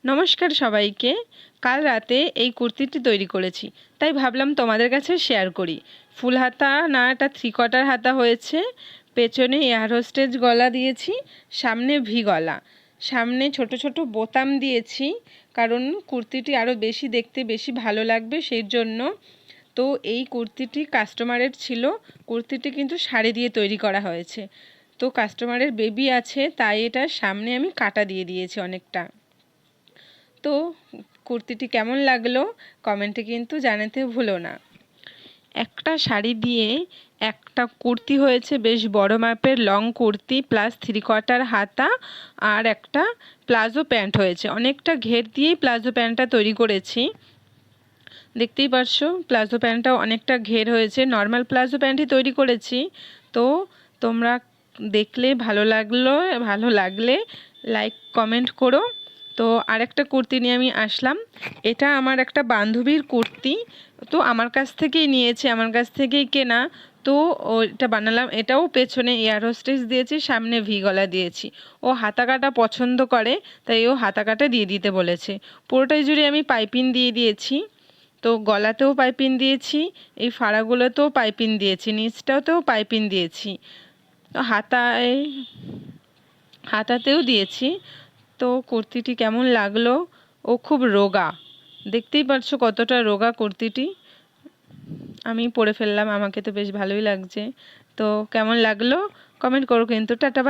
নমস্কার সবাইকে। কাল রাতে এই কুর্তিটি তৈরি করেছি, তাই ভাবলাম তোমাদের কাছে শেয়ার করি। ফুল হাতা না, এটা 3/4 হাতা হয়েছে। পেছনে এয়ার হোস্টেজ গলা দিয়েছি, সামনে ভি গলা, সামনে ছোট ছোট বোতাম দিয়েছি, কারণ কুর্তিটি আরও বেশি দেখতে বেশি ভালো লাগবে সেই জন্য। তো এই কুর্তিটি কাস্টমারের ছিল, কুর্তিটি কিন্তু শাড়ি দিয়ে তৈরি করা হয়েছে। তো কাস্টমারের বেবি আছে, তাই এটার সামনে আমি কাটা দিয়ে দিয়েছি অনেকটা। তো কুর্তিটি কেমন লাগলো কমেন্টে কিন্তু জানাতে ভুলো না। একটা শাড়ি দিয়ে একটা কুর্তি হয়েছে, বেশ বড় মাপের লং কুর্তি প্লাস 3/4 হাতা, আর একটা প্লাজো প্যান্ট হয়েছে। অনেকটা ঘের দিয়েই প্লাজো প্যান্টটা তৈরি করেছি, দেখতেই পারছো। প্লাজো প্যান্টটাও অনেকটা ঘের হয়েছে, নর্মাল প্লাজো প্যান্টই তৈরি করেছি। তো তোমরা দেখলে ভালো লাগলে লাইক কমেন্ট করো। তো আরেকটা কুর্তি নিয়ে আমি আসলাম। এটা আমার একটা বান্ধবীর কুর্তি, তো আমার কাছ থেকেই নিয়েছে, আমার কাছ থেকেই কেনা। তো এটা বানালাম। এটাও পেছনে এয়ার হোস্টেজ দিয়েছি, সামনে ভি গলা দিয়েছি। ও হাতা কাটা পছন্দ করে, তাই ও হাতা কাটা দিয়ে দিতে বলেছে। পুরোটাই জুড়ে আমি পাইপিং দিয়ে দিয়েছি। তো গলাতেও পাইপিং দিয়েছি, এই ফাড়াগুলোতেও পাইপিং দিয়েছি, নিচটাতেও পাইপিং দিয়েছি, তো হাতাতেও দিয়েছি। তো কুর্তিটি কেমন লাগলো? ও খুব রোগা, দেখতেই পারছো কতটা রোগা কুর্তিটি। আমি পরে ফেললাম, আমাকে তো বেশ ভালোই লাগছে। তো কেমন লাগলো কমেন্ট করো কিন্তু। Tata bye.